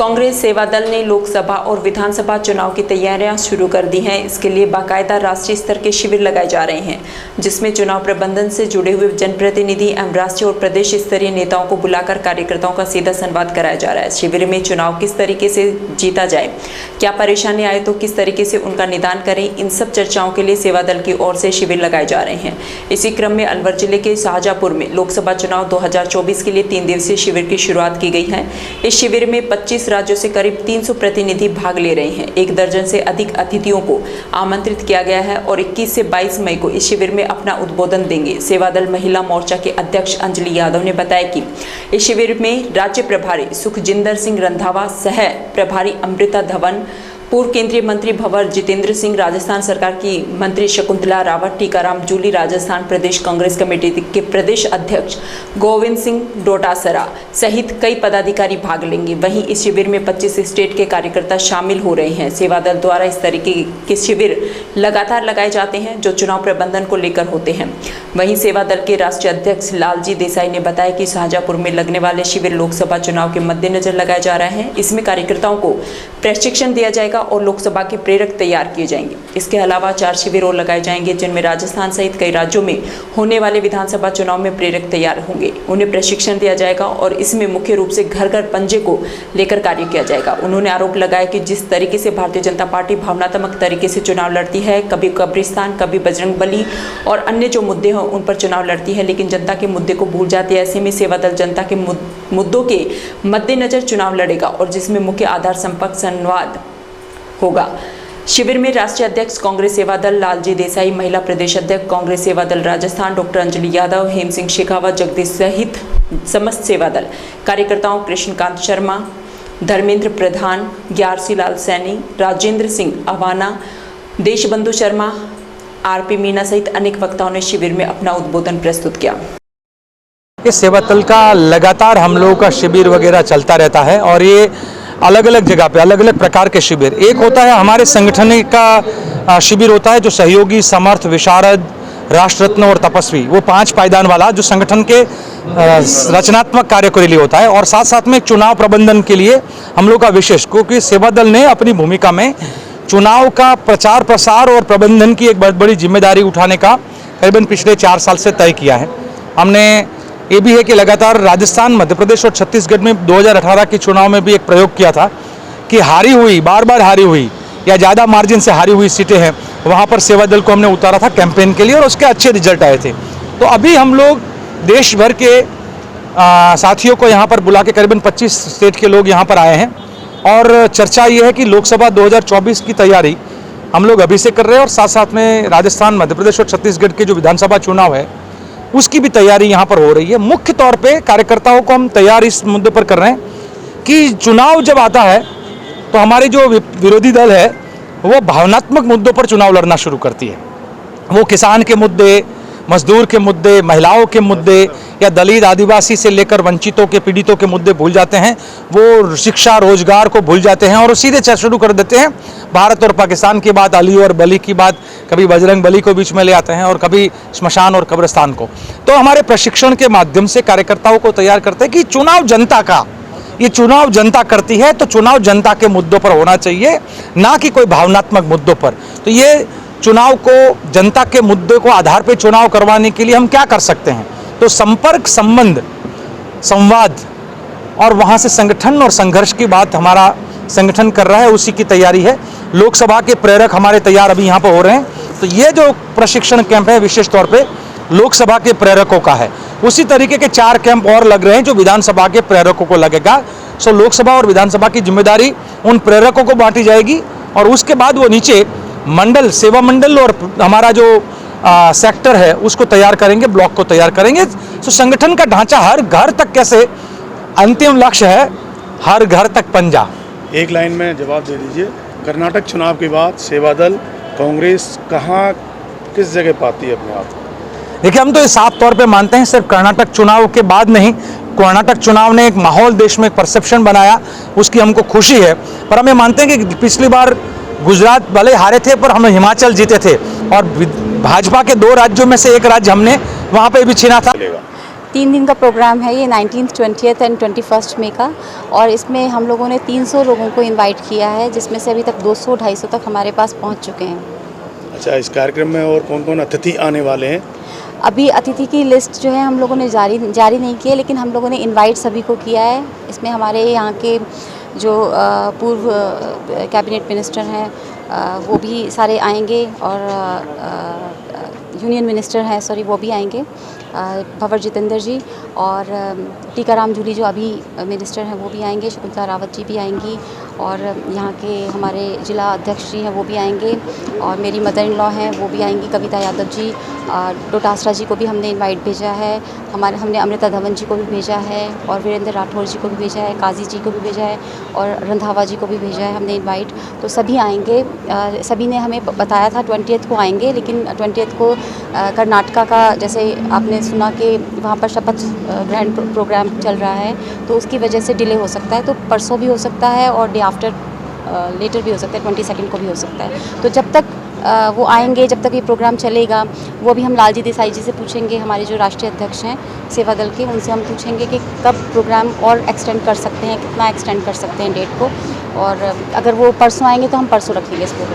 कांग्रेस सेवा दल ने लोकसभा और विधानसभा चुनाव की तैयारियां शुरू कर दी हैं। इसके लिए बाकायदा राष्ट्रीय स्तर के शिविर लगाए जा रहे हैं, जिसमें चुनाव प्रबंधन से जुड़े हुए जनप्रतिनिधि एवं राष्ट्रीय और प्रदेश स्तरीय नेताओं को बुलाकर कार्यकर्ताओं का सीधा संवाद कराया जा रहा है। शिविर में चुनाव किस तरीके से जीता जाए, क्या परेशानी आए तो किस तरीके से उनका निदान करें, इन सब चर्चाओं के लिए सेवा दल की ओर से शिविर लगाए जा रहे हैं। इसी क्रम में अलवर जिले के शाहजहांपुर में लोकसभा चुनाव 2024 के लिए 3 दिवसीय शिविर की शुरुआत की गई है। इस शिविर में 25 राज्यों से करीब 300 प्रतिनिधि भाग ले रहे हैं। 1 दर्जन से अधिक अतिथियों को आमंत्रित किया गया है और 21 से 22 मई को इस शिविर में अपना उद्बोधन देंगे। सेवा दल महिला मोर्चा के अध्यक्ष अंजलि यादव ने बताया कि इस शिविर में राज्य प्रभारी सुखजिंदर सिंह रंधावा, सह प्रभारी अमृता धवन, पूर्व केंद्रीय मंत्री भंवर जितेंद्र सिंह, राजस्थान सरकार की मंत्री शकुंतला रावत, टीकाराम जूली, राजस्थान प्रदेश कांग्रेस कमेटी के प्रदेश अध्यक्ष गोविंद सिंह डोटासरा सहित कई पदाधिकारी भाग लेंगे। वहीं इस शिविर में 25 स्टेट के कार्यकर्ता शामिल हो रहे हैं। सेवा दल द्वारा इस तरीके के शिविर लगातार लगाए जाते हैं जो चुनाव प्रबंधन को लेकर होते हैं। वहीं सेवा दल के राष्ट्रीय अध्यक्ष लालजी देसाई ने बताया कि शाहजहांपुर में लगने वाले शिविर लोकसभा चुनाव के मद्देनजर लगाया जा रहा है। इसमें कार्यकर्ताओं को प्रशिक्षण दिया जाएगा और लोकसभा के प्रेरक तैयार किए जाएंगे। इसके अलावा 4 शिविर और लगाए जाएंगे, जिनमें राजस्थान सहित कई राज्यों में होने वाले विधानसभा चुनाव में प्रेरक तैयार होंगे। उन्हें प्रशिक्षण दिया जाएगा और इसमें मुख्य रूप से घर घर पंजे को लेकर कार्य किया जाएगा। उन्होंने आरोप लगाया कि जिस तरीके से भारतीय जनता पार्टी भावनात्मक तरीके से चुनाव लड़ती है, कभी कब्रिस्तान, कभी बजरंग बली और अन्य जो मुद्दे हैं उन पर चुनाव लड़ती है, लेकिन जनता के मुद्दे को भूल जाती है। ऐसे में सेवा दल जनता के मुद्दों के मद्देनजर चुनाव लड़ेगा और जिसमें मुख्य आधार संपर्क संवाद होगा। शिविर में राष्ट्रीय अध्यक्ष कांग्रेस सेवा दल लालजी देसाई, महिला प्रदेश अध्यक्ष कांग्रेस सेवा दल राजस्थान डॉक्टर अंजलि यादव, हेम सिंह शेखावत, जगदीश सहित समस्त सेवा दल कार्यकर्ताओं कृष्णकांत शर्मा, धर्मेंद्र प्रधान, ग्यारसी लाल सैनी, राजेंद्र सिंह अवाना, देशबंधु शर्मा, आरपी मीना सहित अनेक वक्ताओं ने शिविर में अपना उद्बोधन प्रस्तुत किया। इस सेवा दल का लगातार हम लोगों का शिविर वगैरह चलता रहता है और ये अलग अलग जगह पे अलग अलग प्रकार के शिविर। एक होता है हमारे संगठन का शिविर होता है जो सहयोगी, समर्थ, विशारद, राष्ट्र रत्न और तपस्वी, वो 5 पायदान वाला जो संगठन के रचनात्मक कार्य के लिए होता है। और साथ साथ में चुनाव प्रबंधन के लिए हम लोग का विशेष, क्योंकि सेवा दल ने अपनी भूमिका में चुनाव का प्रचार प्रसार और प्रबंधन की एक बहुत बड़ी जिम्मेदारी उठाने का करीबन पिछले 4 साल से तय किया है। हमने ये भी है कि लगातार राजस्थान, मध्य प्रदेश और छत्तीसगढ़ में 2018 के चुनाव में भी एक प्रयोग किया था कि बार बार हारी हुई या ज़्यादा मार्जिन से हारी हुई सीटें हैं, वहाँ पर सेवा दल को हमने उतारा था कैंपेन के लिए और उसके अच्छे रिजल्ट आए थे। तो अभी हम लोग देश भर के साथियों को यहाँ पर बुला के करीबन 25 स्टेट के लोग यहाँ पर आए हैं और चर्चा ये है कि लोकसभा 2024 की तैयारी हम लोग अभी से कर रहे हैं और साथ साथ में राजस्थान, मध्य प्रदेश और छत्तीसगढ़ के जो विधानसभा चुनाव है उसकी भी तैयारी यहाँ पर हो रही है। मुख्य तौर पे कार्यकर्ताओं को हम तैयार इस मुद्दे पर कर रहे हैं कि चुनाव जब आता है तो हमारी जो विरोधी दल है वो भावनात्मक मुद्दों पर चुनाव लड़ना शुरू करती है। वो किसान के मुद्दे, मजदूर के मुद्दे, महिलाओं के मुद्दे या दलित, आदिवासी से लेकर वंचितों के, पीड़ितों के मुद्दे भूल जाते हैं। वो शिक्षा, रोजगार को भूल जाते हैं और सीधे शुरू कर देते हैं भारत और पाकिस्तान की बात, अली और बली की बात, कभी बजरंग बली को बीच में ले आते हैं और कभी श्मशान और कब्रिस्तान को। तो हमारे प्रशिक्षण के माध्यम से कार्यकर्ताओं को तैयार करते हैं कि चुनाव जनता का, ये चुनाव जनता करती है तो चुनाव जनता के मुद्दों पर होना चाहिए, ना कि कोई भावनात्मक मुद्दों पर। तो ये चुनाव को, जनता के मुद्दे को आधार पर चुनाव करवाने के लिए हम क्या कर सकते हैं, तो संपर्क, संबंध, संवाद और वहाँ से संगठन और संघर्ष की बात हमारा संगठन कर रहा है, उसी की तैयारी है। लोकसभा के प्रेरक हमारे तैयार अभी यहाँ पर हो रहे हैं। तो ये जो प्रशिक्षण कैंप है विशेष तौर पे लोकसभा के प्रेरकों का है। उसी तरीके के 4 कैंप और लग रहे हैं जो विधानसभा के प्रेरकों को लगेगा। सो लोकसभा और विधानसभा की जिम्मेदारी उन प्रेरकों को बांटी जाएगी और उसके बाद वो नीचे मंडल, सेवा मंडल और हमारा जो सेक्टर है उसको तैयार करेंगे, ब्लॉक को तैयार करेंगे। तो संगठन का ढांचा हर घर तक कैसे, अंतिम लक्ष्य है हर घर तक पंजा। एक लाइन में जवाब दे दीजिए, कर्नाटक चुनाव के बाद सेवा दल, कांग्रेस कहाँ, किस जगह पाती है अपने आप? देखिए, हम तो ये साफ तौर पे मानते हैं सिर्फ कर्नाटक चुनाव के बाद नहीं, कर्नाटक चुनाव ने एक माहौल देश में, एक परसेप्शन बनाया, उसकी हमको खुशी है। पर हम ये मानते हैं कि पिछली बार गुजरात भले हारे थे पर हम हिमाचल जीते थे और भाजपा के 2 राज्यों में से एक राज्य हमने वहाँ पे भी छीना था। 3 दिन का प्रोग्राम है ये, 19th, 20th एंड 21st मई का। और इसमें हम लोगों ने 300 लोगों को इनवाइट किया है, जिसमें से अभी तक 200-250 तक हमारे पास पहुंच चुके हैं। अच्छा, इस कार्यक्रम में और कौन कौन अतिथि आने वाले हैं? अभी अतिथि की लिस्ट जो है हम लोगों ने जारी नहीं की है, लेकिन हम लोगों ने इनवाइट सभी को किया है। इसमें हमारे यहाँ के जो पूर्व कैबिनेट मिनिस्टर हैं वो भी सारे आएंगे, और यूनियन मिनिस्टर हैं वो भी आएंगे, भंवर जितेंद्र जी, और टीकाराम जूली जो अभी मिनिस्टर हैं वो भी आएंगे, शकुंतला रावत जी भी आएंगी, और यहाँ के हमारे जिला अध्यक्ष जी हैं वो भी आएंगे, और मेरी मदर इन लॉ हैं वो भी आएंगी, कविता यादव जी, डोटासरा जी को भी हमने इनवाइट भेजा है, हमने अमृता धवन जी को भी भेजा है, और वीरेंद्र राठौर जी को भी भेजा है, काजी जी को भी भेजा है, और रंधावा जी को भी भेजा है हमने इनवाइट। तो सभी आएंगे। सभी ने हमें बताया था 20th को आएंगे, लेकिन 20th को कर्नाटका का, जैसे आपने सुना कि वहाँ पर शपथ ग्रहण प्रोग्राम चल रहा है, तो उसकी वजह से डिले हो सकता है। तो परसों भी हो सकता है और डे आफ्टर लेटर भी हो सकता है, 22 को भी हो सकता है। तो जब तक वो आएंगे, जब तक ये प्रोग्राम चलेगा, वो भी हम लालजी देसाई जी से पूछेंगे, हमारे जो राष्ट्रीय अध्यक्ष हैं सेवा दल के, उनसे हम पूछेंगे कि कब प्रोग्राम और एक्सटेंड कर सकते हैं, कितना एक्सटेंड कर सकते हैं डेट को। और अगर वो परसों आएंगे तो हम परसों रखेंगे इस प्रोग्राम।